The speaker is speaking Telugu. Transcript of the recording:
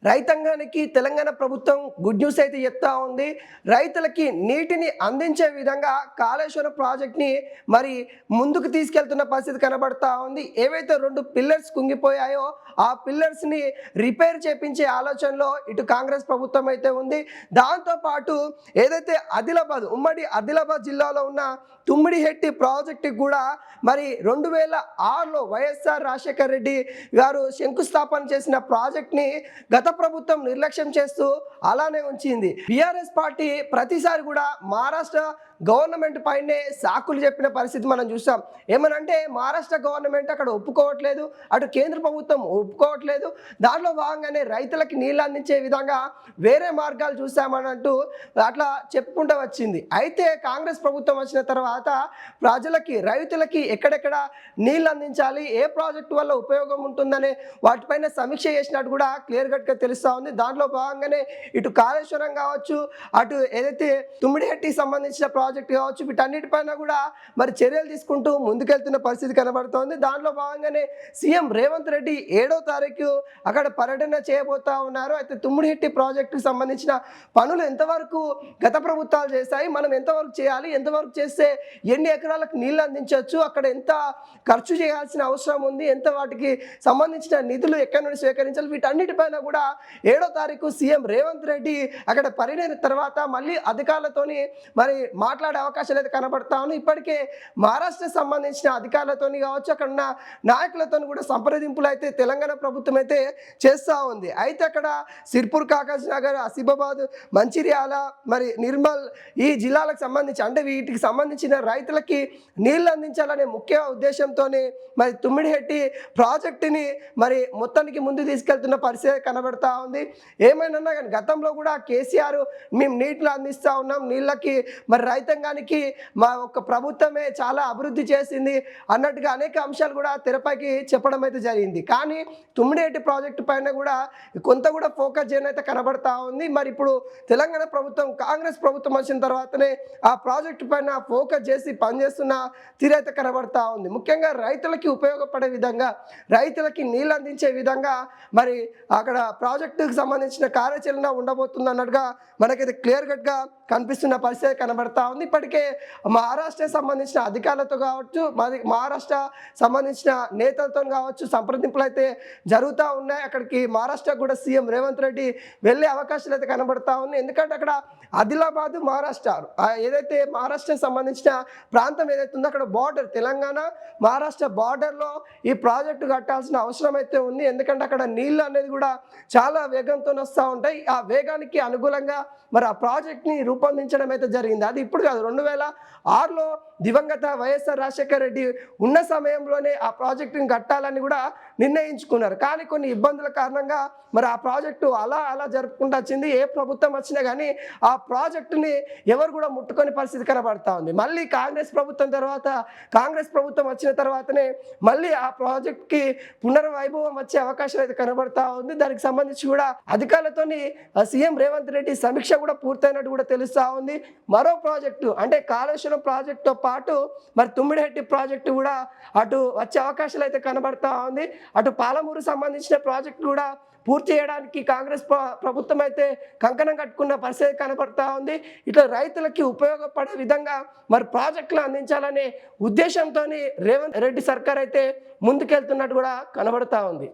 రైతాంగానికి తెలంగాణ ప్రభుత్వం గుడ్ న్యూస్ అయితే చెప్తా ఉంది. రైతులకి నీటిని అందించే విధంగా కాళేశ్వరం ప్రాజెక్ట్‌ని మరి ముందుకు తీసుకెళ్తున్న పరిస్థితి కనబడతా ఉంది. ఏవైతే 2 పిల్లర్స్ కుంగిపోయాయో ఆ పిల్లర్స్‌ని రిపేర్ చేపించే ఆలోచనలో ఇటు కాంగ్రెస్ ప్రభుత్వం అయితే ఉంది. దాంతో పాటు ఏదైతే ఉమ్మడి ఆదిలాబాద్ జిల్లాలో ఉన్న తుమ్మిడిహెట్టి ప్రాజెక్టుకి కూడా మరి 2006లో వైఎస్ఆర్ రాజశేఖర్ రెడ్డి గారు శంకుస్థాపన చేసిన ప్రాజెక్ట్‌ని గత ప్రభుత్వం నిర్లక్ష్యం చేస్తూ అలానే ఉంచింది. బీఆర్ఎస్ పార్టీ ప్రతిసారి కూడా మహారాష్ట్ర గవర్నమెంట్ పైనే సాకులు చెప్పిన పరిస్థితి మనం చూసాం. ఏమనంటే మహారాష్ట్ర గవర్నమెంట్ అక్కడ ఒప్పుకోవట్లేదు, అటు కేంద్ర ప్రభుత్వం ఒప్పుకోవట్లేదు. దాంట్లో భాగంగానే రైతులకి నీళ్ళు అందించే విధంగా వేరే మార్గాలు చూసామనంటూ అట్లా చెప్పుకుంటూ వచ్చింది. అయితే కాంగ్రెస్ ప్రభుత్వం వచ్చిన తర్వాత ప్రజలకి రైతులకి ఎక్కడెక్కడ నీళ్ళు అందించాలి, ఏ ప్రాజెక్టు వల్ల ఉపయోగం ఉంటుందనే వాటిపైన సమీక్ష చేసినట్టు కూడా క్లియర్ కట్గా తెలుస్తూ ఉంది. దాంట్లో భాగంగానే ఇటు కాళేశ్వరం కావచ్చు, అటు ఏదైతే తుమ్మిడిహెట్టికి సంబంధించిన ప్రాజెక్ట్ కావచ్చు, వీటన్నిటిపైన కూడా మరి చర్యలు తీసుకుంటూ ముందుకెళ్తున్న పరిస్థితి కనబడుతోంది. దాంట్లో భాగంగానే సీఎం రేవంత్ రెడ్డి 7వ తారీఖు అక్కడ పర్యటన చేయబోతా ఉన్నారు. అయితే తుమ్మిడిహెట్టి ప్రాజెక్టుకు సంబంధించిన పనులు ఎంతవరకు గత ప్రభుత్వాలు చేశాయి, మనం ఎంతవరకు చేయాలి, ఎంతవరకు చేస్తే ఎన్ని ఎకరాలకు నీళ్ళు అందించవచ్చు, అక్కడ ఎంత ఖర్చు చేయాల్సిన అవసరం ఉంది, ఎంత వాటికి సంబంధించిన నిధులు ఎక్కడి నుండి స్వీకరించాలి, వీటన్నిటిపైన కూడా 7వ తారీఖు సీఎం రేవంత్ రెడ్డి అక్కడ పరిణిన తర్వాత మళ్ళీ అధికారులతోని మరి మాట్లాడే అవకాశాలు అయితే కనబడతా ఉన్నాయి. ఇప్పటికే మహారాష్ట్ర సంబంధించిన అధికారులతోని కావచ్చు, అక్కడ ఉన్న నాయకులతో కూడా సంప్రదింపులు అయితే తెలంగాణ ప్రభుత్వం అయితే చేస్తూ ఉంది. అయితే అక్కడ సిర్పూర్, కాగజ్ నగర్, ఆసిఫాబాద్, మంచిర్యాల, మరి నిర్మల్ ఈ జిల్లాలకు సంబంధించి అంటే వీటికి సంబంధించిన రైతులకి నీళ్ళు అందించాలనే ముఖ్య ఉద్దేశంతోనే మరి తుమ్మిడిహెట్టి ప్రాజెక్టుని మరి మొత్తానికి ముందు తీసుకెళ్తున్న పరిస్థితి కనబడతా ఉంది. ఏమైనా కానీ గతంలో కూడా కేసీఆర్ మేము నీటిని అందిస్తూ ఉన్నాం, నీళ్ళకి మరి రైతాంగానికి మా ఒక్క ప్రభుత్వమే చాలా అభివృద్ధి చేసింది అన్నట్టుగా అనేక అంశాలు కూడా తెరపైకి చెప్పడం అయితే జరిగింది. కానీ తుమ్మిడిహెట్టి ప్రాజెక్టు పైన కూడా కొంత కూడా ఫోకస్ చేయడం అయితే కనబడతా ఉంది. మరి ఇప్పుడు తెలంగాణ ప్రభుత్వం కాంగ్రెస్ ప్రభుత్వం వచ్చిన తర్వాతనే ఆ ప్రాజెక్టు పైన ఫోకస్ చేసి పనిచేస్తున్న తీరైతే కనబడతా ఉంది. ముఖ్యంగా రైతులకి ఉపయోగపడే విధంగా, రైతులకి నీళ్ళు అందించే విధంగా మరి అక్కడ ప్రాజెక్టుకు సంబంధించిన కార్యాచరణ ఉండబోతుంది అన్నట్టుగా మనకైతే క్లియర్ కట్గా కనిపిస్తున్న పరిస్థితి కనబడతా ఉంది. ఇప్పటికే మహారాష్ట్ర సంబంధించిన అధికారులతో కావచ్చు, మహారాష్ట్ర సంబంధించిన నేతలతో కావచ్చు సంప్రదింపులు అయితే జరుగుతూ ఉన్నాయి. అక్కడికి మహారాష్ట్ర కూడా సీఎం రేవంత్ రెడ్డి వెళ్ళే అవకాశాలు అయితే కనబడతా ఉన్నాయి. ఎందుకంటే అక్కడ ఆదిలాబాద్ మహారాష్ట్ర ఏదైతే మహారాష్ట్రకు సంబంధించిన ప్రాంతం ఏదైతే ఉందో అక్కడ బార్డర్, తెలంగాణ మహారాష్ట్ర బార్డర్లో ఈ ప్రాజెక్టు కట్టాల్సిన అవసరం అయితే ఉంది. ఎందుకంటే అక్కడ నీళ్ళు అనేది కూడా చాలా వేగంతో వస్తూ ఉంటాయి. ఆ వేగానికి అనుగుణంగా మరి ఆ ప్రాజెక్ట్ని రూపొందించడం అయితే జరిగింది. అది ఇప్పుడు కాదు, 2006లో దివంగత వైఎస్ఆర్ రాజశేఖర్ రెడ్డి ఉన్న సమయంలోనే ఆ ప్రాజెక్టుని కట్టాలని కూడా నిర్ణయించుకున్నారు. కానీ కొన్ని ఇబ్బందుల కారణంగా మరి ఆ ప్రాజెక్టు అలా జరుపుకుంటూ వచ్చింది. ఏ ప్రభుత్వం వచ్చినా కానీ ఆ ప్రాజెక్టుని ఎవరు కూడా ముట్టుకొని పరిస్థితి కనబడతా ఉంది. మళ్ళీ కాంగ్రెస్ ప్రభుత్వం వచ్చిన తర్వాతనే మళ్ళీ ఆ ప్రాజెక్ట్కి పునర్వైభవం వచ్చే అవకాశం అయితే కనబడతా ఉంది. దానికి సంబంధించి కూడా అధికారులతోని సీఎం రేవంత్ రెడ్డి సమీక్ష కూడా పూర్తయినట్టు కూడా తెలుస్తూ ఉంది. మరో ప్రాజెక్టు అంటే కాళేశ్వరం ప్రాజెక్టుతో పాటు మరి తుమ్మిడిహెట్టి ప్రాజెక్టు కూడా అటు వచ్చే అవకాశాలు అయితే కనబడతా ఉంది. అటు పాలమూరు సంబంధించిన ప్రాజెక్టు కూడా పూర్తి చేయడానికి కాంగ్రెస్ ప్రభుత్వం అయితే కంకణం కట్టుకున్న పరిస్థితి కనబడతా ఉంది. ఇట్లా రైతులకి ఉపయోగపడే విధంగా మరి ప్రాజెక్టులు అందించాలనే ఉద్దేశంతో రేవంత్ రెడ్డి సర్కార్ అయితే ముందుకెళ్తున్నట్టు కూడా కనబడతా ఉంది.